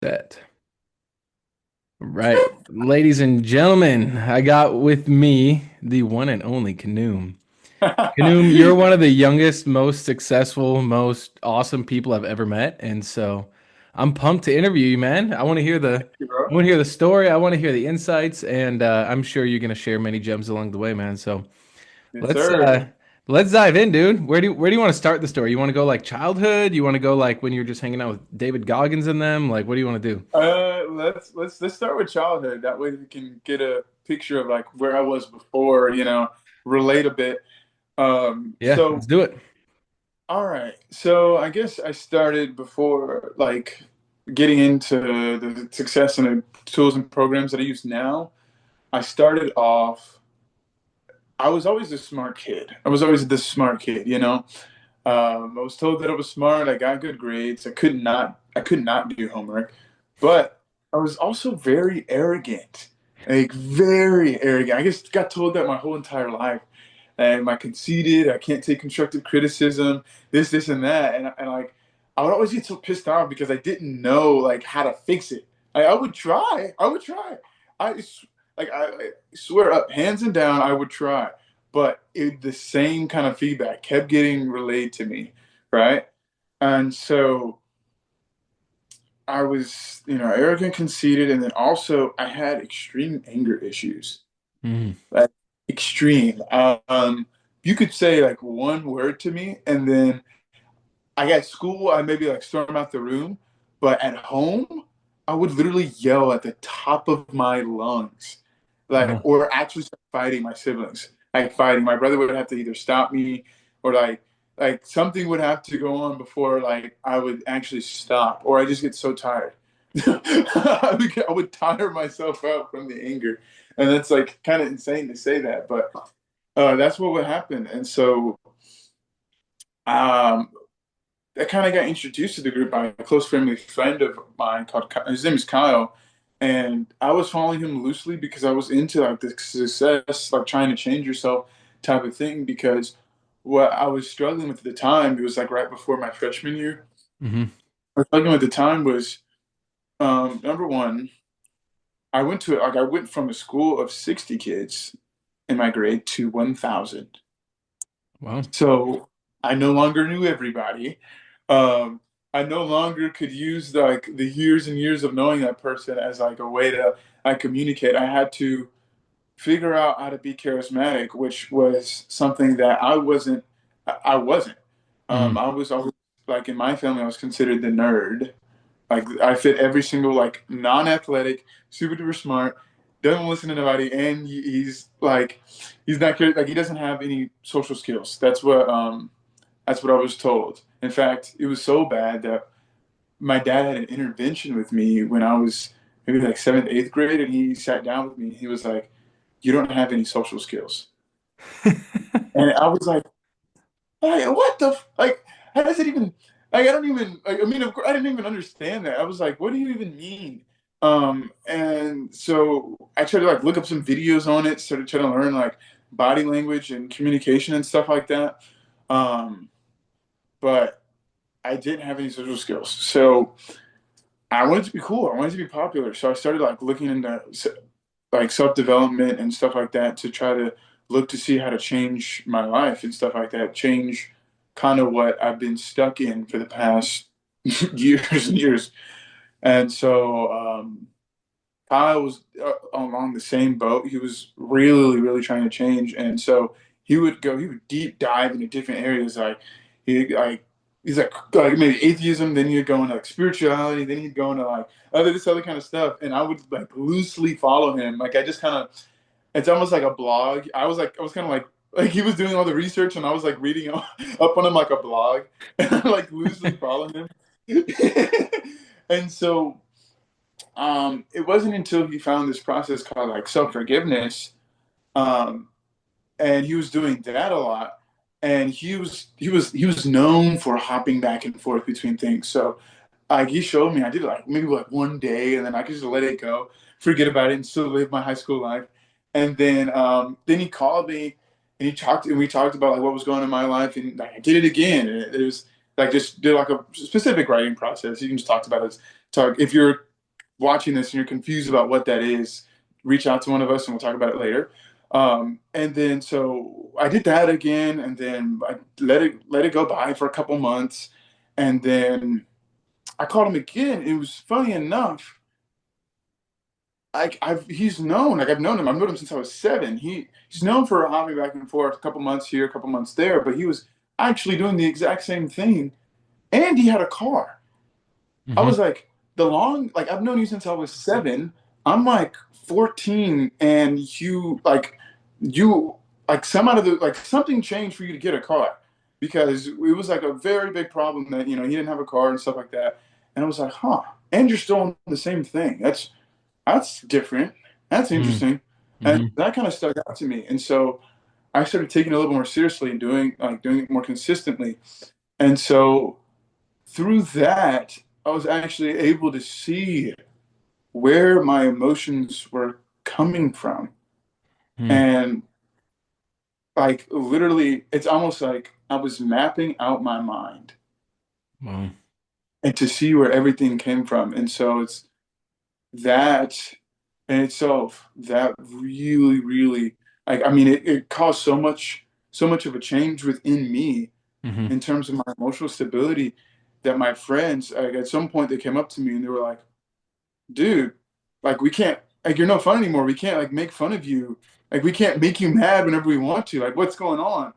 Set. Right. Ladies and gentlemen, I got with me the one and only Khnum. Khnum, you're one of the youngest, most successful, most awesome people I've ever met. And so I'm pumped to interview you, man. You, bro. I want to hear the story. I want to hear the insights, and I'm sure you're gonna share many gems along the way, man. So Yes, let's sir. let's dive in, dude. Where do you want to start the story? You want to go like childhood? You want to go like when you're just hanging out with David Goggins and them? Like what do you want to do? Let's start with childhood. That way we can get a picture of like where I was before, relate a bit. Yeah, let's do it. All right. So I guess I started before like getting into the success and the tools and programs that I use now. I started off. I was always a smart kid. I was always the smart kid. I was told that I was smart. I got good grades. I could not do homework, but I was also very arrogant, like very arrogant. I just got told that my whole entire life. And I conceited. I can't take constructive criticism. This, and that. And like, I would always get so pissed off because I didn't know like how to fix it. I would try. I would try. I I swear up, hands and down, I would try but the same kind of feedback kept getting relayed to me, right? And so I was, arrogant, conceited, and then also I had extreme anger issues, Mhm. like extreme. You could say like one word to me, and then I at school I maybe like storm out the room, but at home I would literally yell at the top of my lungs, like Wow. or actually start fighting my siblings, like fighting. My brother would have to either stop me or like something would have to go on before like I would actually stop, or I just get so tired. I would tire myself out from the anger, and that's like kind of insane to say that, but that's what would happen, and so. Um, I kind of got introduced to the group by a close family friend of mine called his name is Kyle, and I was following him loosely because I was into like the success, like trying to change yourself type of thing. Because what I was struggling with at the time, it was like right before my freshman year. Hmm. I was struggling with the time was number one, I went from a school of 60 kids in my grade to 1,000. Wow. So I no longer knew everybody. Um, I no longer could use like the years and years of knowing that person as like a way to I communicate. I had to figure out how to be charismatic, which was something that I wasn't. Hmm. I was always like in my family, I was considered the nerd. Like I fit every single like non-athletic, super duper smart, doesn't listen to nobody, and he's not like he doesn't have any social skills. That's what I was told. In fact, it was so bad that my dad had an intervention with me when I was maybe like seventh, eighth grade, and he sat down with me. He was like, "You don't have any social skills," and I was like, what the like? How does it even? Like, I don't even like. I mean, of course, I didn't even understand that. I was like, what do you even mean? And so I tried to like look up some videos on it, started trying to learn like body language and communication and stuff like that. Um, but I didn't have any social skills, so I wanted to be cool. I wanted to be popular, so I started like looking into like self development and stuff like that to try to look to see how to change my life and stuff like that. Change kind of what I've been stuck in for the past years and years. And so Kyle was along the same boat. He was really, really trying to change, and so he would deep dive into different areas. He's like maybe atheism, then he'd go into like spirituality, then he'd go into like this other kind of stuff, and I would like loosely follow him. Like I just kind of, it's almost like a blog. I was kind of like he was doing all the research, and I was like reading up on him like a blog, and I like loosely follow him. And so it wasn't until he found this process called like self forgiveness, um, and he was doing that a lot. And he was known for hopping back and forth between things. So like he showed me, I did it like maybe like one day, and then I could just let it go, forget about it, and still live my high school life. And then he called me, and we talked about like what was going on in my life, and like I did it again. And it was like just did like a specific writing process. You can just talk about it. Talk if you're watching this and you're confused about what that is, reach out to one of us and we'll talk about it later. And then so I did that again, and then I let it go by for a couple months, and then I called him again. It was funny enough. He's known, like I've known him. I've known him since I was 7. He's known for hopping back and forth, a couple months here, a couple months there, but he was actually doing the exact same thing, and he had a car. I Hmm. was like, like I've known you since I was 7. I'm like 14, and you like some out of the like something changed for you to get a car because it was like a very big problem that he didn't have a car and stuff like that. And I was like, huh. And you're still on the same thing. That's different. That's interesting. And Hmm. that kind of stuck out to me. And so I started taking it a little more seriously and doing it more consistently. And so through that, I was actually able to see where my emotions were coming from. Hmm. And like literally, it's almost like I was mapping out my mind Wow. and to see where everything came from. And so it's that in itself that really, really like I mean it caused so much of a change within me Hmm. in terms of my emotional stability that my friends like at some point they came up to me and they were like, dude, like we can't like you're no fun anymore. We can't like make fun of you. Like we can't make you mad whenever we want to. Like what's going on?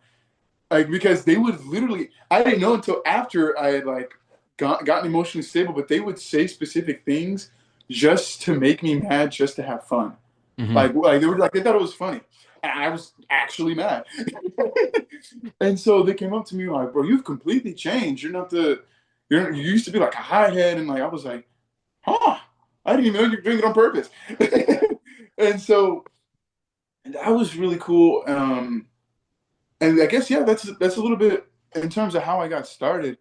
Like because they would literally I didn't know until after I had like gotten emotionally stable, but they would say specific things just to make me mad, just to have fun. Hmm. Like they were like they thought it was funny. And I was actually mad. And so they came up to me like, bro, you've completely changed. You used to be like a hothead, and like I was like, huh, I didn't even know you're doing it on purpose. And so that was really cool. And I guess yeah, that's a little bit in terms of how I got started.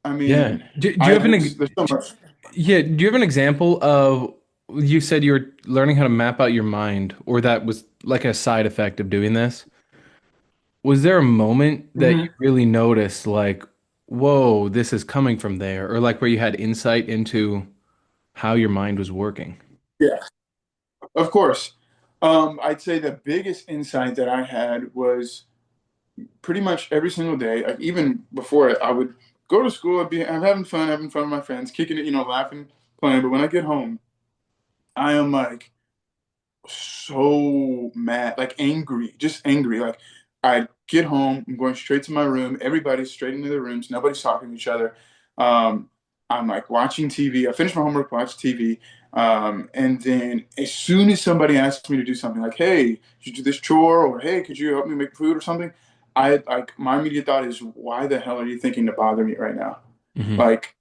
I Yeah. mean, Do you I have there's so much. yeah, do you have an example of you said you were learning how to map out your mind, or that was like a side effect of doing this? Was there a moment that you Mhm. really noticed like, whoa, this is coming from there, or like where you had insight into how your mind was working? Yeah, of course. I'd say the biggest insight that I had was pretty much every single day. Like even before it, I would go to school. I'm having fun with my friends, kicking it, laughing, playing. But when I get home, I am like so mad, like angry, just angry. Like I get home, I'm going straight to my room. Everybody's straight into their rooms. Nobody's talking to each other. Um, I'm like watching TV. I finish my homework, watch TV, and then as soon as somebody asks me to do something, like, "Hey, did you do this chore?" or "Hey, could you help me make food?" or something, I like my immediate thought is, "Why the hell are you thinking to bother me right now?" Hmm. Like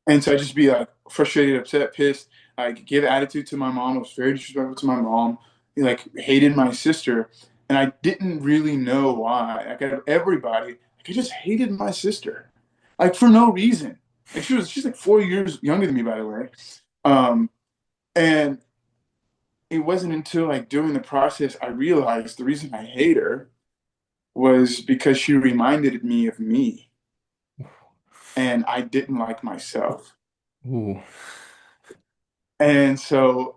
and so I just be like frustrated, upset, pissed. I give attitude to my mom. I was very disrespectful to my mom. Like hated my sister, and I didn't really know why. Like out of everybody, like I just hated my sister, like for no reason. Like she's like 4 years younger than me, by the way. Um, and it wasn't until like during the process I realized the reason I hate her was because she reminded me of me, and I didn't like myself. Ooh. And so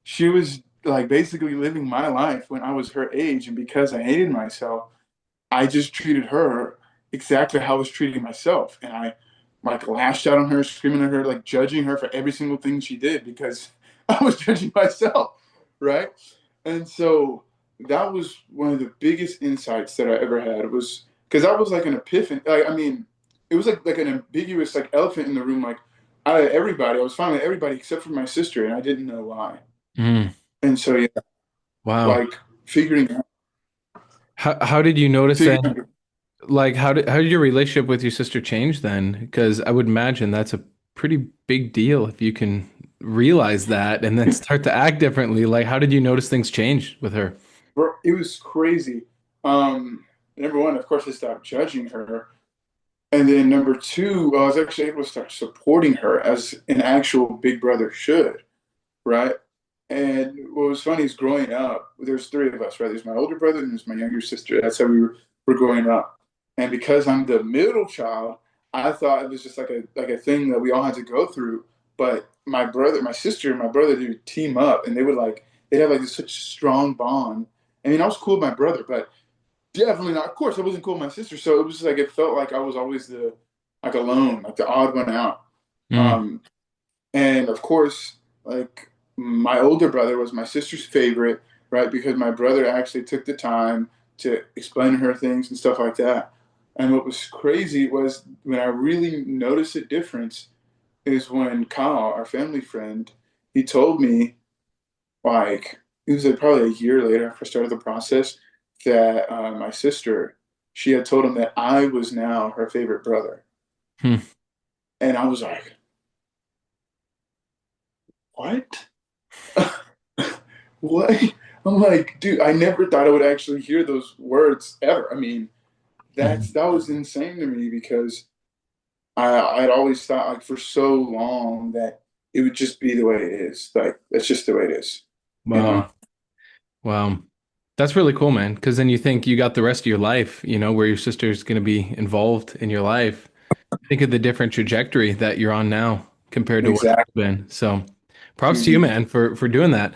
she was like basically living my life when I was her age. And because I hated myself, I just treated her exactly how I was treating myself. And I like lashed out on her, screaming at her, like judging her for every single thing she did because I was judging myself. Right. And so that was one of the biggest insights that I ever had was because that was like an epiphany. Like, I mean, it was like an ambiguous like elephant in the room. Like I was fine with everybody except for my sister, and I didn't know why. Mm. And so yeah, Wow. like figuring How did you notice then? figuring Like, how did your relationship with your sister change then? Because I would imagine that's a pretty big deal if you can realize that and then start to act differently. Like, how did you notice things change with her? bro, it was crazy. Number one, of course, I stopped judging her. And then number two, I was actually able to start supporting her as an actual big brother should, right? And what was funny is growing up, there's three of us, right? There's my older brother and there's my younger sister. That's how were growing up. And because I'm the middle child, I thought it was just like a thing that we all had to go through. But my brother, my sister, and my brother, they would team up, and they'd have like this such strong bond. I mean, I was cool with my brother, but definitely not. Of course, I wasn't cool with my sister, so it was just like it felt like I was always the like alone, like the odd one out. Mm. Um, and of course, like my older brother was my sister's favorite, right? Because my brother actually took the time to explain to her things and stuff like that. And what was crazy was when I really noticed a difference is when Kyle, our family friend, he told me, like, it was probably a year later after I started the process, that my sister, she had told him that I was now her favorite brother. Hmm. And I was like, what? What? I'm like, dude, I never thought I would actually hear those words ever. I mean, Mhm. that was insane to me because I'd always thought like for so long that it would just be the way it is. Like that's just the way it is, you Wow. know? Wow. That's really cool, man. Because then you think you got the rest of your life, where your sister's going to be involved in your life. Think of the different trajectory that you're on now compared to what it's Exactly. been. So props to you, Mhm. man, for doing that.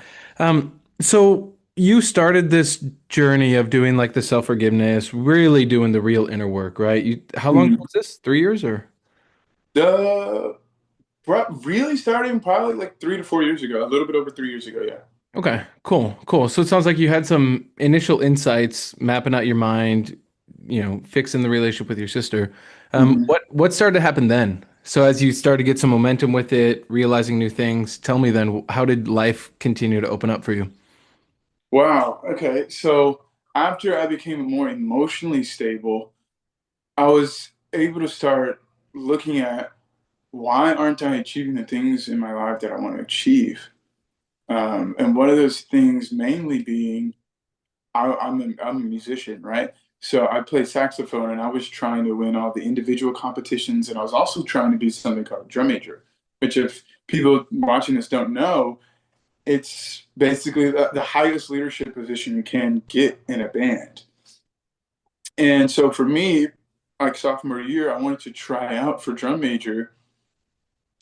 So you started this journey of doing like the self-forgiveness, really doing the real inner work, right? How long Mhm. was this? 3 years or? The really starting probably like 3 to 4 years ago, a little bit over 3 years ago, yeah. Okay, cool, cool. So it sounds like you had some initial insights, mapping out your mind, fixing the relationship with your sister. Mhm. What started to happen then? So as you started to get some momentum with it, realizing new things, tell me then, how did life continue to open up for you? Wow. Okay. So after I became more emotionally stable, I was able to start looking at why aren't I achieving the things in my life that I want to achieve? And one of those things mainly being I'm a musician, right? So I play saxophone and I was trying to win all the individual competitions and I was also trying to be something called a drum major, which if people watching this don't know, it's basically the highest leadership position you can get in a band. And so for me, like sophomore year, I wanted to try out for drum major,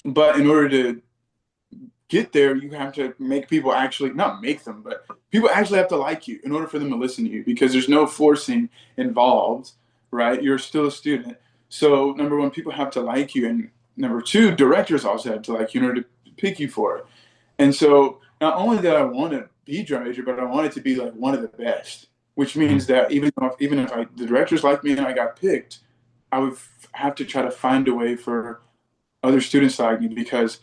but in order to get there, you have to make people actually not make them, but people actually have to like you in order for them to listen to you because there's no forcing involved, right? You're still a student. So number one, people have to like you, and number two, directors also have to like you in order to pick you for it. And so not only did I want to be drum major, but I wanted to be like one of the best, which means that even if the directors liked me and I got picked, I would have to try to find a way for other students to like me because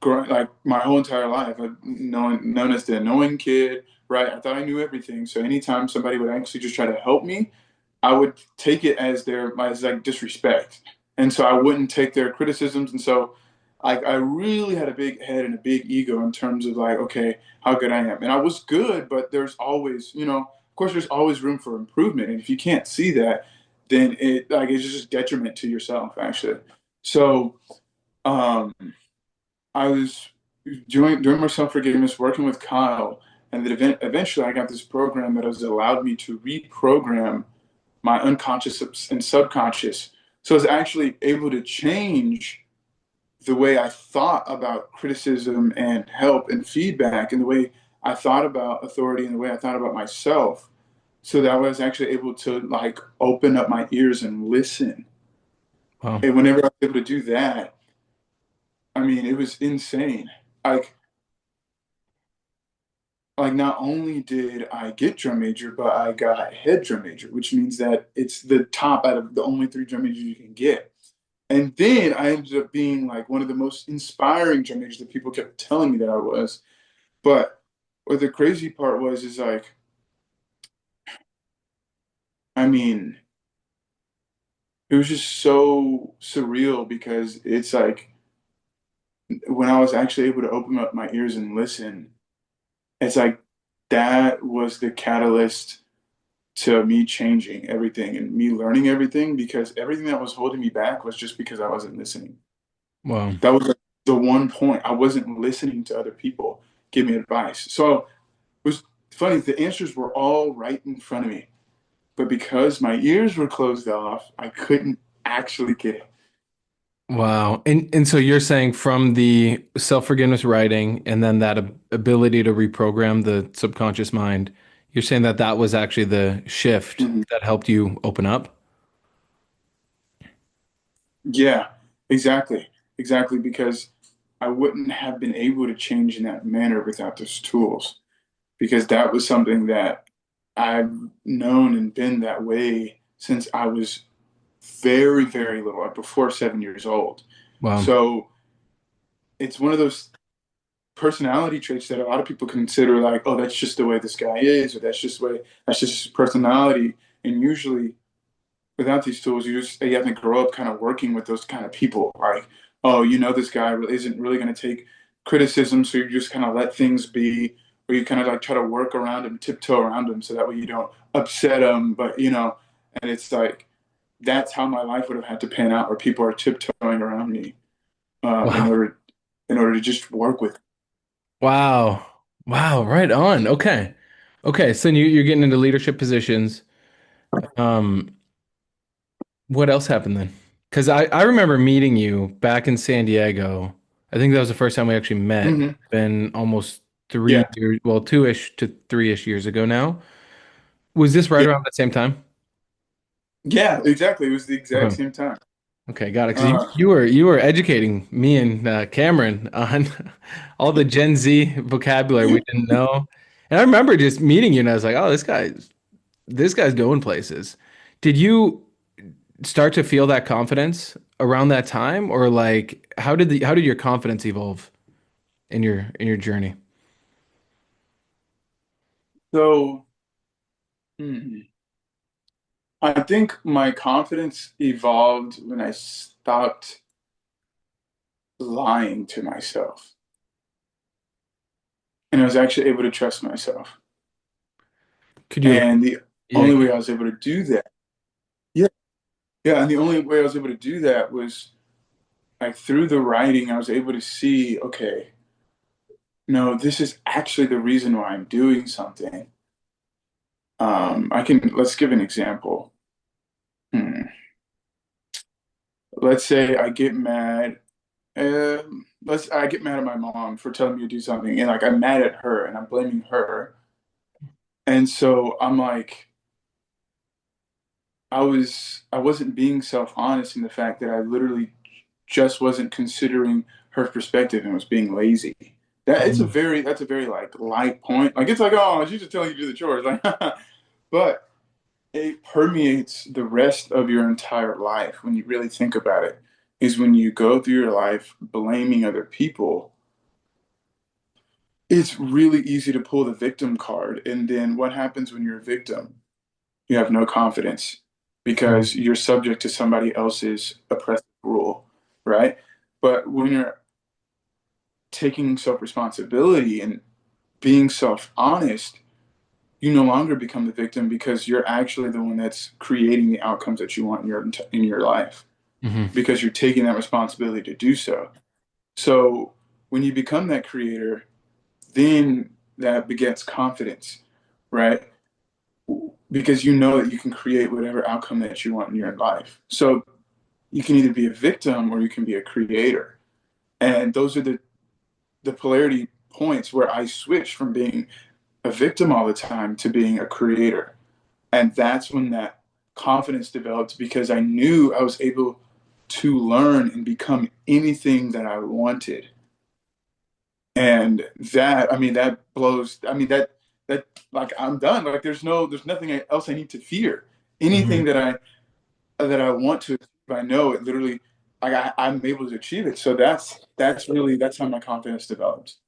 like my whole entire life, I've known as the annoying kid, right? I thought I knew everything. So anytime somebody would actually just try to help me, I would take it as as like disrespect. And so I wouldn't take their criticisms. And so like I really had a big head and a big ego in terms of like, okay, how good I am. And I was good, but there's always, of course there's always room for improvement. And if you can't see that, then it's just detriment to yourself actually. So um I was doing my self forgiveness, working with Kyle, and then eventually I got this program that has allowed me to reprogram my unconscious and subconscious. So I was actually able to change the way I thought about criticism and help and feedback, and the way I thought about authority, and the way I thought about myself, so that I was actually able to like open up my ears and listen. Wow. And whenever I was able to do that, I mean, it was insane. Like not only did I get drum major, but I got head drum major, which means that it's the top out of the only three drum majors you can get. And then I ended up being like one of the most inspiring drum majors that people kept telling me that I was. But what the crazy part was is like, I mean, it was just so surreal because it's like when I was actually able to open up my ears and listen, it's like that was the catalyst to me changing everything and me learning everything because everything that was holding me back was just because I wasn't listening. Wow. That was like, the one point I wasn't listening to other people give me advice. So it was funny, the answers were all right in front of me, but because my ears were closed off, I couldn't actually get it. Wow. And so you're saying from the self-forgiveness writing and then that ability to reprogram the subconscious mind, you're saying that that was actually the shift Mhm. that helped you open up? Yeah, exactly. Exactly. Because I wouldn't have been able to change in that manner without those tools. Because that was something that I've known and been that way since I was very, very little, like before 7 years old. Wow. So it's one of those personality traits that a lot of people consider like, oh, that's just the way this guy is, or that's just his personality. And usually without these tools, you have to grow up kind of working with those kind of people. Like, oh, this guy really isn't really going to take criticism, so you just kind of let things be, or you kind of like try to work around him, tiptoe around him, so that way you don't upset him. But and it's like that's how my life would have had to pan out, where people are tiptoeing around me in Wow. order to just work with. Wow. Wow. Right on. Okay. Okay. So you're getting into leadership positions. Um, what else happened then? Because I remember meeting you back in San Diego. I think that was the first time we actually met. Hmm. Been almost three Yeah, years, well, 2-ish to 3-ish years ago now. Was this right yeah, around the same time? yeah, exactly. It was the exact Okay. same time. Okay, got it. Because you, Uh, you were educating me and Cameron on all the Gen Z vocabulary we didn't know. And I remember just meeting you and I was like, oh, this guy's going places. Did you start to feel that confidence around that time, or like how did your confidence evolve in your journey? so. Hmm. I think my confidence evolved when I stopped lying to myself and I was actually able to trust myself. Could you, And the yeah, only way I was able to do that, yeah, yeah, and the only way I was able to do that was like through the writing, I was able to see, okay, no, this is actually the reason why I'm doing something. Let's give an example. Hmm. Let's say I get mad. I get mad at my mom for telling me to do something, and like I'm mad at her, and I'm blaming her. And so I'm like, I wasn't being self-honest in the fact that I literally just wasn't considering her perspective and was being lazy. Mhm. That's a very like light point. Like it's like, oh, she's just telling you to do the chores. Like, but it permeates the rest of your entire life when you really think about it. Is when you go through your life blaming other people, it's really easy to pull the victim card. And then what happens when you're a victim? You have no confidence Mhm. because you're subject to somebody else's oppressive rule, right? But when you're taking self responsibility and being self honest, you no longer become the victim because you're actually the one that's creating the outcomes that you want in your life Mhm. because you're taking that responsibility to do so. So when you become that creator, then that begets confidence, right? Because you know that you can create whatever outcome that you want in your life. So you can either be a victim or you can be a creator. And those are the polarity points where I switch from being a victim all the time to being a creator. And that's when that confidence developed because I knew I was able to learn and become anything that I wanted. And that blows, that like I'm done. Like there's nothing else I need to fear. Anything Mhm. that I want to achieve, I know it literally, like I'm able to achieve it. So that's how my confidence develops.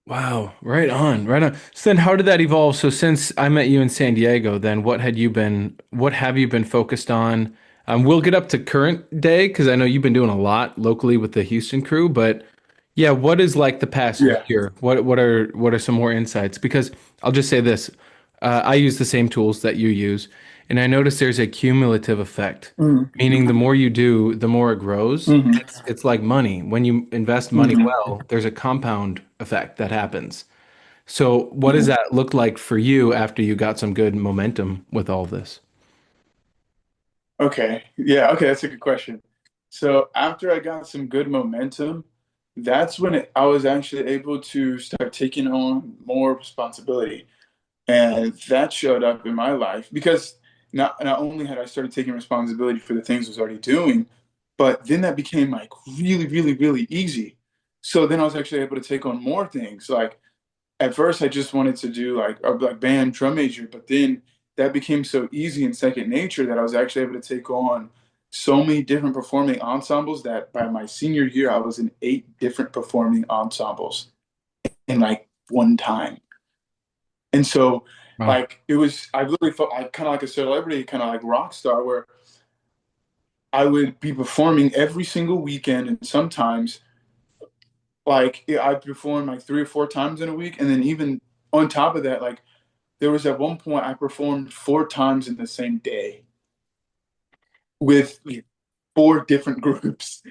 Wow, right on, right on. So then how did that evolve? So since I met you in San Diego, then what have you been focused on? We'll get up to current day because I know you've been doing a lot locally with the Houston crew, but yeah, what is like the past Yeah. year? What are some more insights? Because I'll just say this, I use the same tools that you use, and I notice there's a cumulative effect, Mm-hmm. meaning the more you do, the more it grows. Mm-hmm. It's like money. When you invest money Mm-hmm. well, there's a compound effect that happens. So, what does that look like for you after you got some good momentum with all this? Okay. Yeah. Okay. That's a good question. So after I got some good momentum, that's when I was actually able to start taking on more responsibility. And that showed up in my life because not only had I started taking responsibility for the things I was already doing, but then that became like really, really, really easy. So then I was actually able to take on more things. Like at first I just wanted to do like a like band drum major, but then that became so easy and second nature that I was actually able to take on so many different performing ensembles that by my senior year I was in 8 different performing ensembles in like one time. And so Wow. like I literally felt like kind of like a celebrity, kind of like rock star, where I would be performing every single weekend, and sometimes like I'd perform like 3 or 4 times in a week, and then even on top of that, like there was at one point I performed 4 times in the same day with 4 different groups.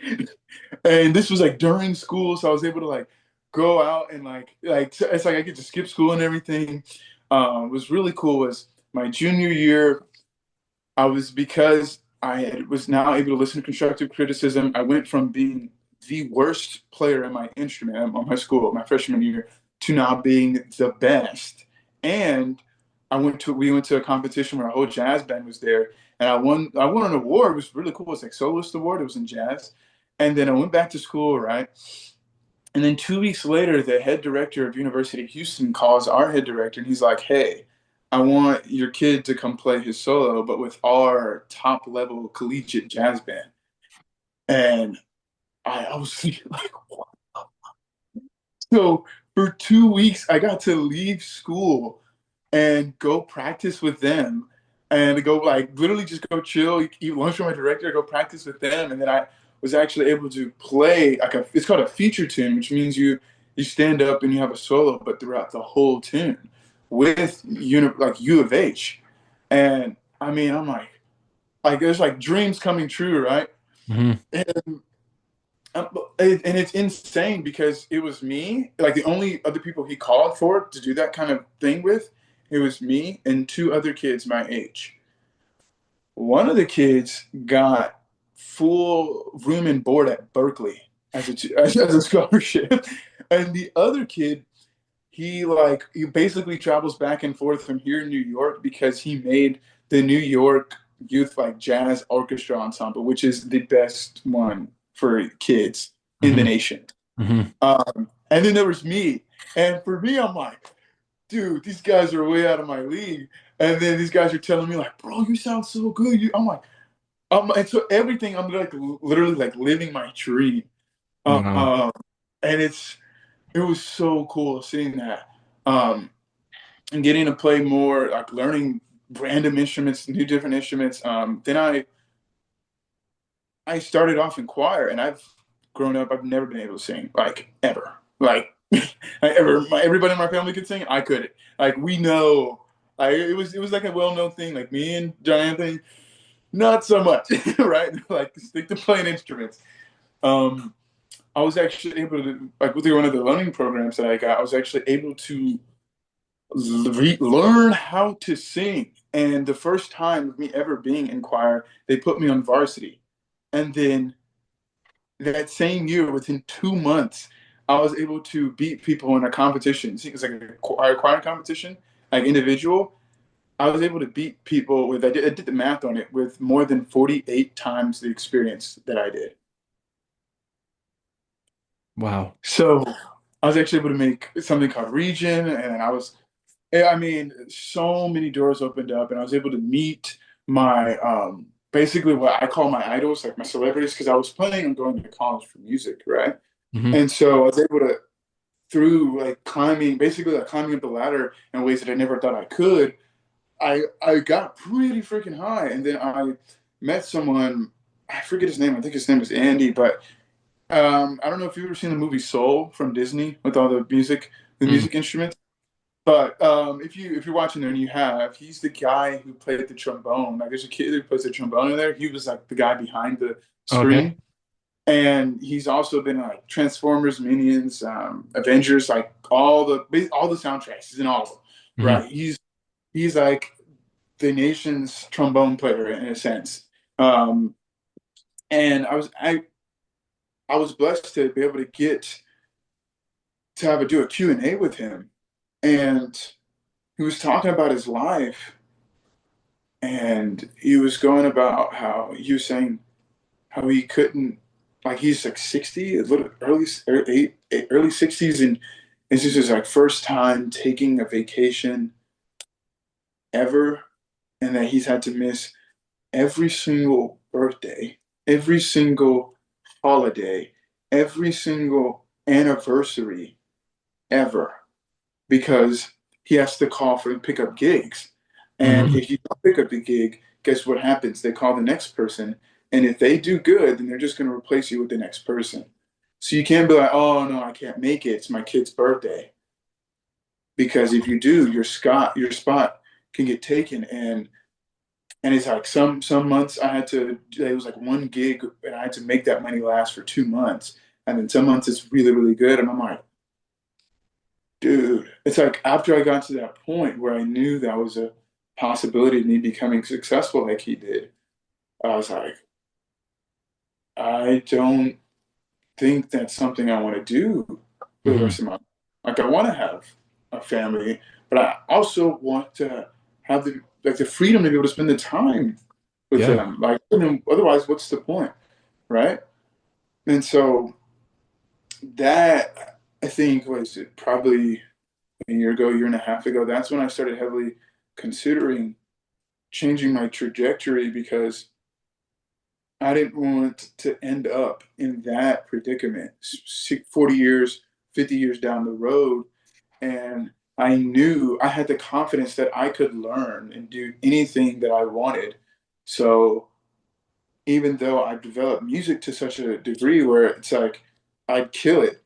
And this was like during school, so I was able to like go out and like it's like I get to skip school and everything. Was really cool was my junior year. I was because was now able to listen to constructive criticism. I went from being the worst player in my instrument on my school my freshman year to now being the best. And we went to a competition where a whole jazz band was there, and I won an award. It was really cool. It was like soloist award. It was in jazz. And then I went back to school, right? And then 2 weeks later, the head director of University of Houston calls our head director, and he's like, "Hey, I want your kid to come play his solo, but with our top level collegiate jazz band." And I was like, what? So for 2 weeks, I got to leave school and go practice with them and go like literally just go chill, eat lunch with my director, go practice with them. And then I was actually able to play like it's called a feature tune, which means you stand up and you have a solo, but throughout the whole tune with like U of H. And I mean, I'm like there's like dreams coming true, right? Hmm. And and it's insane because it was me, like the only other people he called for to do that kind of thing with, it was me and 2 other kids my age. One of the kids got full room and board at Berkeley as a scholarship, and the other kid, he basically travels back and forth from here in New York because he made the New York Youth like Jazz Orchestra Ensemble, which is the best one for kids in the Hmm. nation. Hmm. And then there was me, and for me, I'm like, dude, these guys are way out of my league. And then these guys are telling me like, bro, you sound so good. And so everything, I'm like literally like living my dream. Wow. Um, and it was so cool seeing that. Um, and getting to play more, like learning random instruments, new different instruments. Then I started off in choir, and I've grown up. I've never been able to sing like ever. Like everybody in my family could sing. I couldn't. Like we know, it was like a well known thing. Like me and John Anthony, not so much, right? Like stick to playing instruments. Um, I was actually able to like with one of the learning programs that I got. I was actually able to learn how to sing. And the first time of me ever being in choir, they put me on varsity. And then that same year, within 2 months, I was able to beat people in a competition. See, it's like a choir competition, like individual. I was able to beat people I did the math on it with more than 48 times the experience that I did. Wow. So I was actually able to make something called Region, and I mean, so many doors opened up, and I was able to meet my basically what I call my idols, like my celebrities, because I was planning on going to college for music, right? Hmm. And so I was able to through like climbing, basically like climbing up the ladder in ways that I never thought I could. I got pretty freaking high, and then I met someone. I forget his name. I think his name is Andy, but I don't know if you've ever seen the movie Soul from Disney with all the Mm. music instruments. But if you're watching there and you have, he's the guy who played the trombone. Like there's a kid who plays the trombone in there. He was like the guy behind the Okay. screen. And he's also been in, like Transformers, Minions, Avengers, like all the soundtracks. He's in all of them, Hmm. right? He's like the nation's trombone player in a sense. Um, And I was blessed to be able to get to have a do a Q&A with him. And he was talking about his life, and he was going about how he was saying how he couldn't, like, he's like 60, a little early 60s, and this is his like first time taking a vacation ever, and that he's had to miss every single birthday, every single holiday, every single anniversary ever, because he has to call for pick up gigs. And Hmm. if you don't pick up the gig, guess what happens? They call the next person. And if they do good, then they're just going to replace you with the next person. So you can't be like, oh no, I can't make it. It's my kid's birthday. Because if you do, your spot can get taken. And it's like some months I had to, it was like one gig and I had to make that money last for 2 months. And then some months it's really, really good. And I'm like, dude, it's like after I got to that point where I knew that was a possibility of me becoming successful like he did, I was like, I don't think that's something I want to do for the Hmm. rest of my life. Like I want to have a family, but I also want to have the freedom to be able to spend the time with Yeah. them. Like, otherwise, what's the point, right? And so that I think was probably a year ago, year and a half ago. That's when I started heavily considering changing my trajectory because I didn't want to end up in that predicament 40 years, 50 years down the road. And I knew I had the confidence that I could learn and do anything that I wanted. So even though I developed music to such a degree where it's like I'd kill it,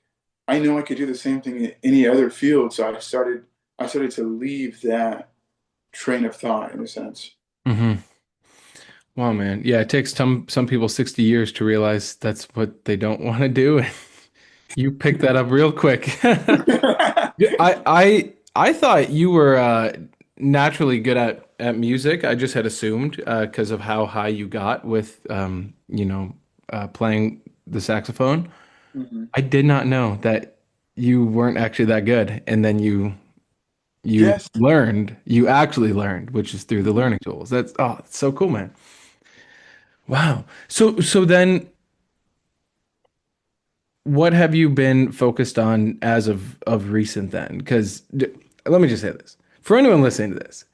I know I could do the same thing in any other field. So I started to leave that train of thought in a sense. Hmm. Wow, man. Yeah, it takes some people 60 years to realize that's what they don't want to do. You picked that up real quick. Yeah, I thought you were naturally good at music. I just had assumed because of how high you got with playing the saxophone. Mhm. I did not know that you weren't actually that good, and then Yes. you actually learned, which is through the Mhm. learning tools. It's so cool, man. Wow. So then what have you been focused on as of recent then? Because let me just say this. For anyone listening to this,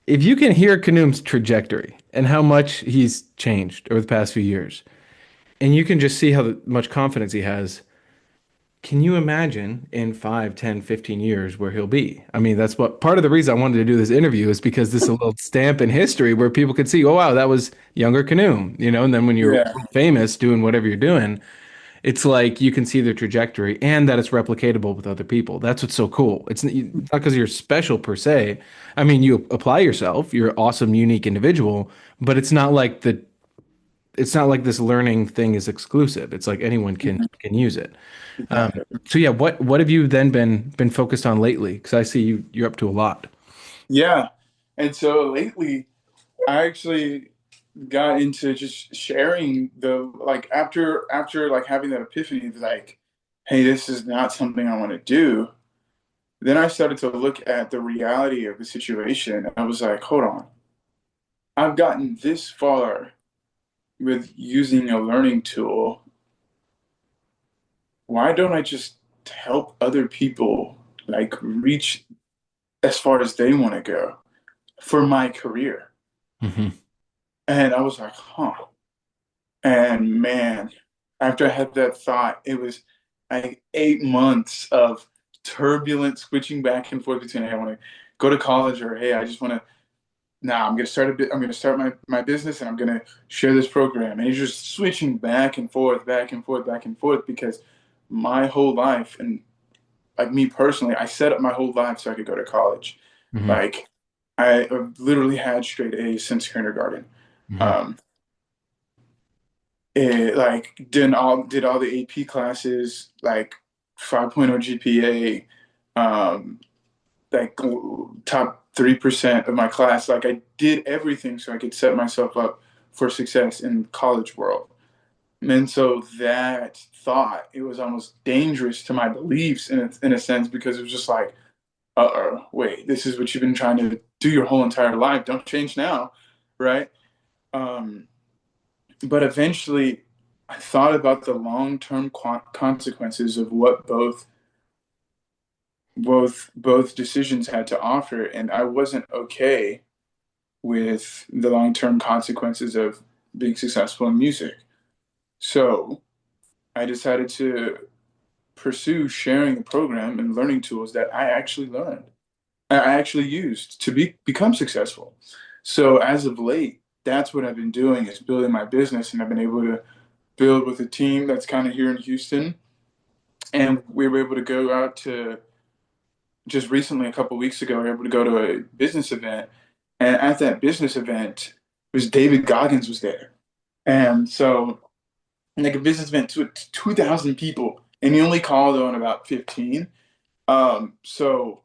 if you can hear Khnum's trajectory and how much he's changed over the past few years, and you can just see how much confidence he has, can you imagine in 5, 10, 15 years where he'll be? I mean, that's what part of the reason I wanted to do this interview is because this is a little stamp in history where people could see, oh wow, that was younger Khnum, and then when you're Yeah. famous doing whatever you're doing, it's like you can see the trajectory and that it's replicatable with other people. That's what's so cool. It's not because you're special per se. I mean, you apply yourself, you're an awesome, unique individual, but it's not like this learning thing is exclusive. It's like anyone Mhm. can use it. Exactly. So yeah, what have you then been focused on lately? Because I see you're up to a lot. Yeah. And so lately, I actually got into just sharing the like after like having that epiphany of like, hey, this is not something I want to do. Then I started to look at the reality of the situation. I was like, hold on, I've gotten this far with using a learning tool. Why don't I just help other people like reach as far as they want to go for my career? Hmm. And I was like, huh. And man, after I had that thought, it was like 8 months of turbulent switching back and forth between, hey, I want to go to college, or hey, I just want to, nah, I'm gonna start a bit, I'm gonna start my business, and I'm gonna share this program. And it's just switching back and forth, back and forth, back and forth, because my whole life, and like me personally, I set up my whole life so I could go to college. Hmm. Like I literally had straight A's since kindergarten. Hmm. Um, like did all the AP classes, like 5.0 GPA, like top 3% of my class. Like I did everything so I could set myself up for success in college world. And so that thought, it was almost dangerous to my beliefs in a sense, because it was just like, uh-oh, wait, this is what you've been trying to do your whole entire life. Don't change now, right? Um, but eventually, I thought about the long-term consequences of what both decisions had to offer, and I wasn't okay with the long-term consequences of being successful in music. So I decided to pursue sharing the program and learning tools that I actually learned, I actually used to become successful. So as of late, that's what I've been doing, is building my business, and I've been able to build with a team that's kind of here in Houston. And we were able to go out to, just recently, a couple of weeks ago, we were able to go to a business event. And at that business event, was David Goggins was there. And so, like, a business event to 2,000 people, and he only called on about 15. So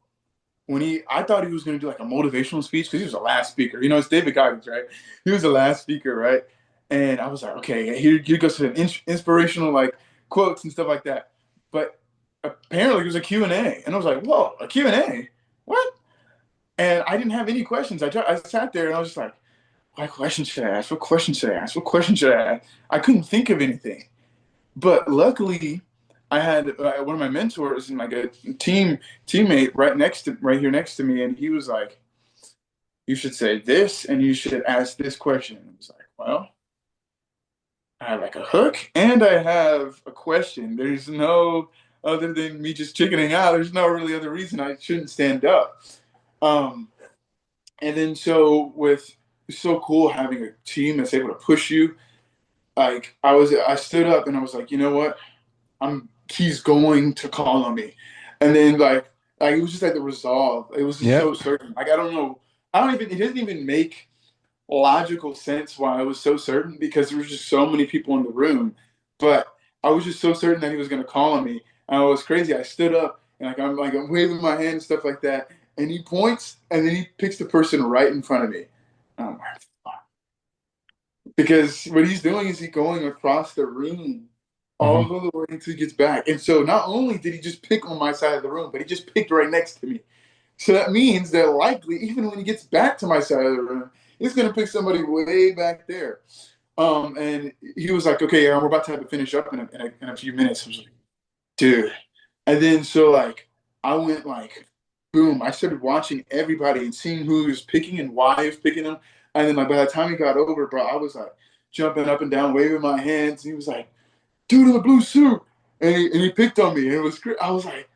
I thought he was going to do like a motivational speech, because he was the last speaker. It's David Goggins, right? He was the last speaker, right? And I was like, okay, here goes some inspirational like quotes and stuff like that. But apparently, it was a Q&A, and I was like, whoa, a Q&A? What? And I didn't have any questions. I sat there and I was just like, what question should I ask? What question should I ask? What question should I ask? I couldn't think of anything. But luckily, I had one of my mentors and like a teammate right here next to me, and he was like, "You should say this, and you should ask this question." I was like, "Well, I have like a hook, and I have a question. There's no other than me just chickening out. There's no really other reason I shouldn't stand up." Um, and then it's so cool having a team that's able to push you. Like I stood up and I was like, you know what? He's going to call on me. And then like it was just like the resolve. It was just so Yep. certain. Like I don't know. It doesn't even make logical sense why I was so certain, because there was just so many people in the room. But I was just so certain that he was gonna call on me. And it was crazy. I stood up and I'm waving my hand and stuff like that. And he points and then he picks the person right in front of me. Oh my, because what he's doing is he's going across the room all Hmm. the way until he gets back. And so not only did he just pick on my side of the room, but he just picked right next to me. So that means that likely, even when he gets back to my side of the room, he's going to pick somebody way back there. And he was like, okay, Aaron, we're about to have to finish up in a few minutes. I was like, dude. And then so like I went like boom, I started watching everybody and seeing who he was picking and why he was picking them. And then like by the time he got over, bro, I was like jumping up and down, waving my hands. And he was like, dude in the blue suit. And he picked on me. And it was great. I was like,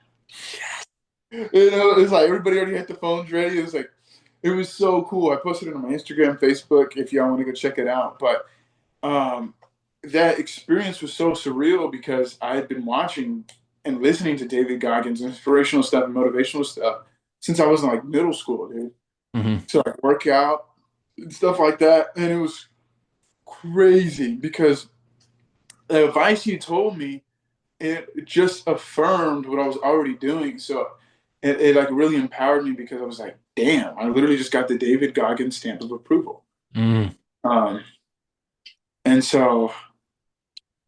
it was like everybody already had the phones ready. It was so cool. I posted it on my Instagram, Facebook, if y'all want to go check it out. But um, that experience was so surreal, because I had been watching and listening to David Goggins inspirational stuff and motivational stuff since I was in like middle school, dude. Hmm. So I work out and stuff like that, and it was crazy because the advice he told me, it just affirmed what I was already doing. So it like really empowered me, because I was like, damn, I literally just got the David Goggins stamp of approval. Mm. Um, and so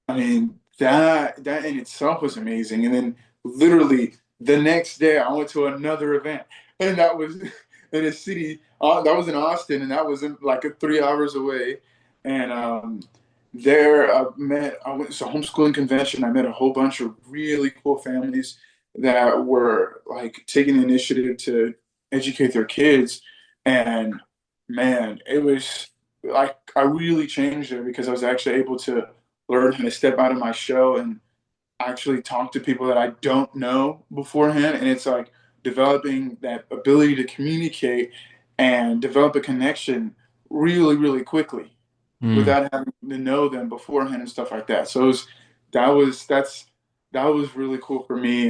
I mean, that in itself was amazing. And then literally the next day, I went to another event, and that was in a city that was in Austin, and that was in like 3 hours away. And there I went to a homeschooling convention. I met a whole bunch of really cool families that were like taking the initiative to educate their kids. And man, it was like I really changed there, because I was actually able to learn how to step out of my shell and actually talk to people that I don't know beforehand. And it's like developing that ability to communicate and develop a connection really, really quickly Mm. without having to know them beforehand and stuff like that. So that was that's that was really cool for me.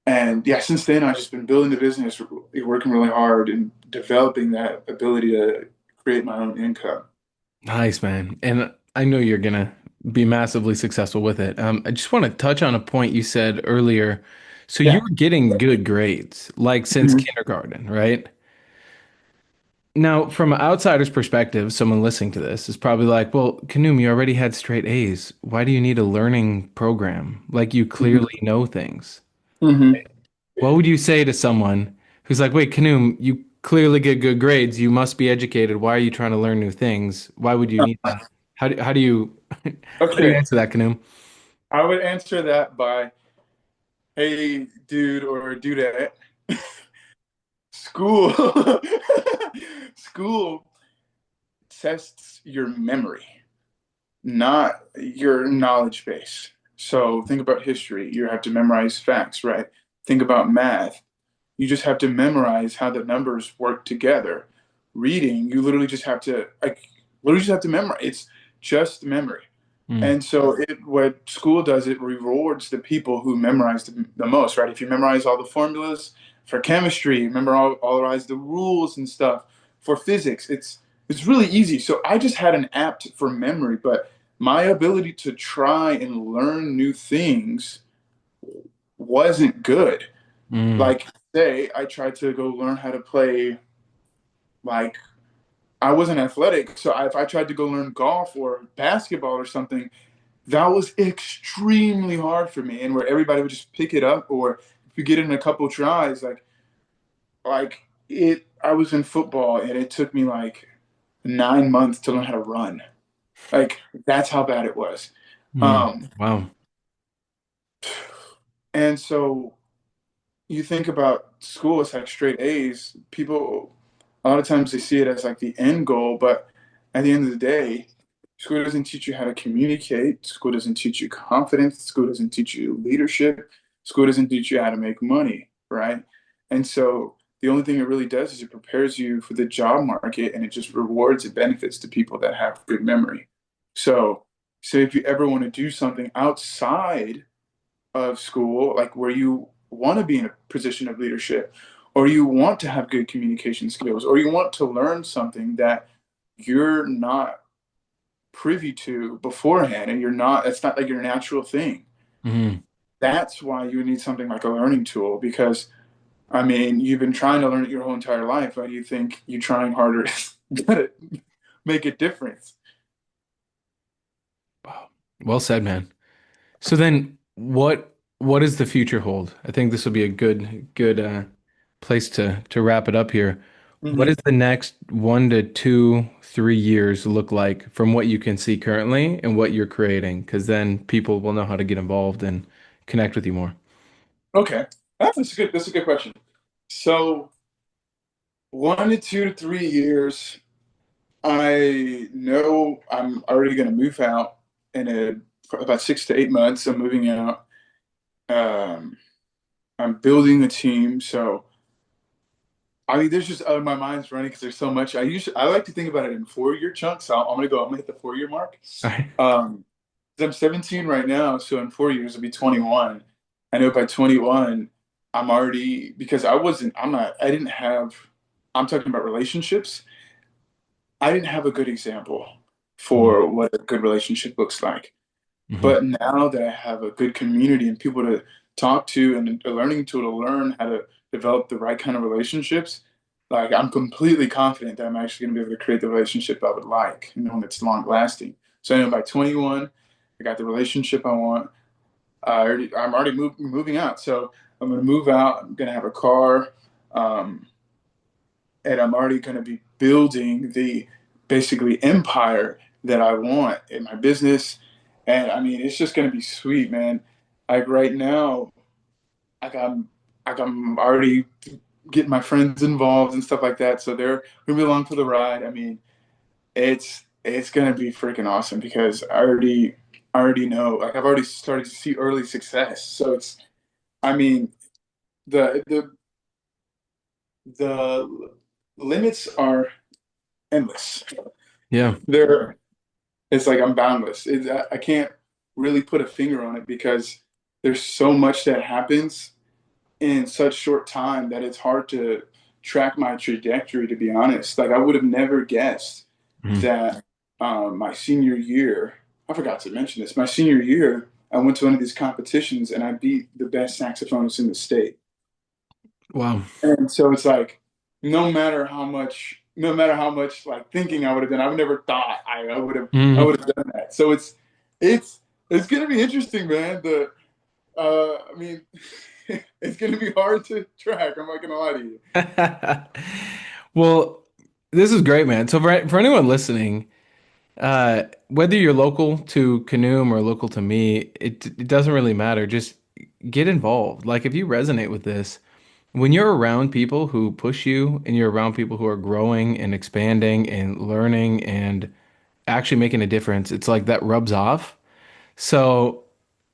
And yeah, since then I've just been building the business, working really hard and developing that ability to create my own income. Nice, man. And I know you're gonna be massively successful with it. I just want to touch on a point you said earlier. So you Yeah. were getting good grades, like since Mhm. kindergarten, right? Now, from an outsider's perspective, someone listening to this is probably like, well, Khanum, you already had straight A's. Why do you need a learning program? Like you clearly know things. Hmm. What would you say to someone who's like, wait, Khanum, you clearly get good grades. You must be educated. Why are you trying to learn new things? Why would you need that? How do you how do you Okay, answer that, Khanum? I would answer that by, hey, dude or dudette, school, school tests your memory, not your knowledge base. So think about history. You have to memorize facts, right? Think about math. You just have to memorize how the numbers work together. Reading, you literally just have to memorize. It's just memory. Mm, And so what school does, it rewards the people who memorize the most, right? If you memorize all the formulas for chemistry, remember all the rules and stuff. For physics, it's really easy. So I just had an apt for memory, but my ability to try and learn new things wasn't good. mm, Like, say I tried to go learn how to play, like, I wasn't athletic, so if I tried to go learn golf or basketball or something, that was extremely hard for me. And where everybody would just pick it up, or if you get it in a couple tries, I was in football and it took me like 9 months to learn how to run. Like, that's how bad it was. mm. Um, Wow. and so you think about school, it's like straight A's. People, a lot of times they see it as like the end goal, but at the end of the day, school doesn't teach you how to communicate. School doesn't teach you confidence. School doesn't teach you leadership. School doesn't teach you how to make money, right? And so the only thing it really does is it prepares you for the job market, and it just rewards and benefits to people that have good memory. So, so if you ever want to do something outside of school, like where you want to be in a position of leadership, or you want to have good communication skills, or you want to learn something that you're not privy to beforehand, and it's not like your natural thing. Mm. That's why you need something like a learning tool, because I mean, you've been trying to learn it your whole entire life. Why do you think you trying harder to make a difference? Wow. Well said, man. So then what does the future hold? I think this will be a good place to wrap it up here. What Hmm. does the next 1 to 2, 3 years look like from what you can see currently and what you're creating? Because then people will know how to get involved and connect with you more. Okay, that's a good question. So 1 to 2 to 3 years, I know I'm already going to move out in about 6 to 8 months. I'm moving out. Um, I'm building a team. So, I mean, there's just my mind's running because there's so much. I like to think about it in 4 year chunks. So I'm gonna hit the 4 year mark. All right. Um, 'Cause I'm 17 right now, so in 4 years I'll be 21. I know by 21 I'm already, because I didn't have. I'm talking about relationships. I didn't have a good example for what a good relationship looks like. Mm-hmm. But now that I have a good community and people to talk to, and a learning tool to learn how to develop the right kind of relationships, like I'm completely confident that I'm actually going to be able to create the relationship I would like, and one that's long lasting. So I know by 21, I got the relationship I want. I'm already moving out. So I'm going to move out. I'm going to have a car. Um, and I'm already going to be building the basically empire that I want in my business. And I mean, it's just going to be sweet, man. Like right now, like I'm, I'm already getting my friends involved and stuff like that. So they're going to be along for the ride. I mean, it's going to be freaking awesome because I already know, like I've already started to see early success. So I mean, the, the, the limits are endless. Yeah. There, it's like I'm boundless. I can't really put a finger on it because there's so much that happens in such short time that it's hard to track my trajectory, to be honest. Like I would have never guessed Mhm. that my senior year, I forgot to mention this, my senior year, I went to one of these competitions and I beat the best saxophonist in the state. Wow. And so it's like, no matter how much no matter how much like thinking I would have done, I would never thought I Mhm. would have done that. So it's it's gonna be interesting, man. I mean, it's gonna be hard to track. I'm not gonna lie to you. Well, this is great, man. So for anyone listening, whether you're local to Khnum or local to me, it doesn't really matter. Just get involved. Like if you resonate with this, when you're around people who push you and you're around people who are growing and expanding and learning and actually making a difference, it's like that rubs off. So,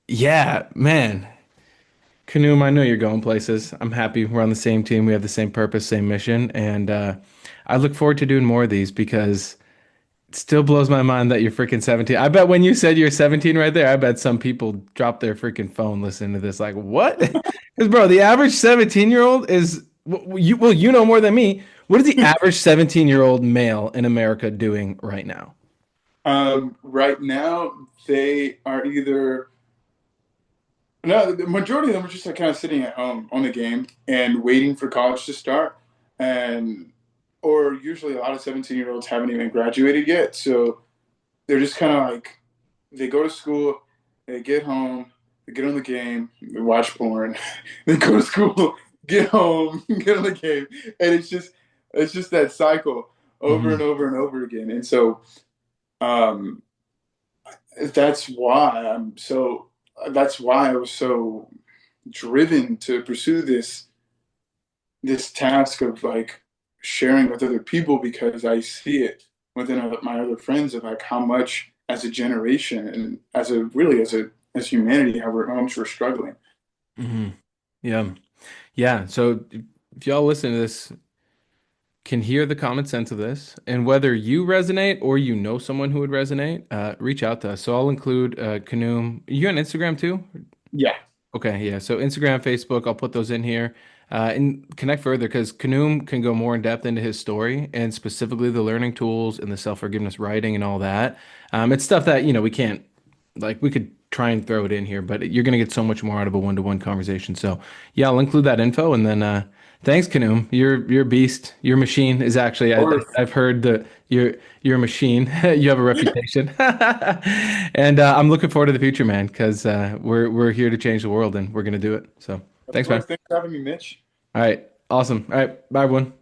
yeah, man. Khanum, I know you're going places. I'm happy we're on the same team. We have the same purpose, same mission, and I look forward to doing more of these because it still blows my mind that you're freaking 17. I bet when you said you're 17 right there, I bet some people dropped their freaking phone listening to this. Like, what? Because, bro, the average 17-year-old is you know more than me. What is the average 17-year-old male in America doing right now? Right now, they are either no, the majority of them are just like kind of sitting at home on the game and waiting for college to start, and or usually a lot of 17-year-olds haven't even graduated yet, so they're just kind of like they go to school, they get home, they get on the game, they watch porn, they go to school, get home, get on the game, and it's just that cycle over and Hmm. over and over again. And so um, that's why that's why I was so driven to pursue this task of like sharing with other people because I see it within my other friends of like how much as a generation and as a really as humanity how much we're struggling. Hmm. Yeah. Yeah. So if y'all listen to this, can hear the common sense of this, and whether you resonate or you know someone who would resonate, reach out to us. So I'll include Khanum. You on Instagram too? Yeah, Okay, yeah. So Instagram, Facebook, I'll put those in here and connect further because Khanum can go more in depth into his story and specifically the learning tools and the self-forgiveness writing and all that. It's stuff that, we can't, like, we could try and throw it in here, but you're going to get so much more out of a one-to-one conversation. So, yeah, I'll include that info and then thanks, Khanum. You're a beast. Your machine is actually, or I've heard that you're a machine. You have a reputation. And I'm looking forward to the future, man, because we're here to change the world and we're gonna do it. So of thanks, man. course. Thanks for having me, Mitch. All right, awesome. All right, bye, everyone.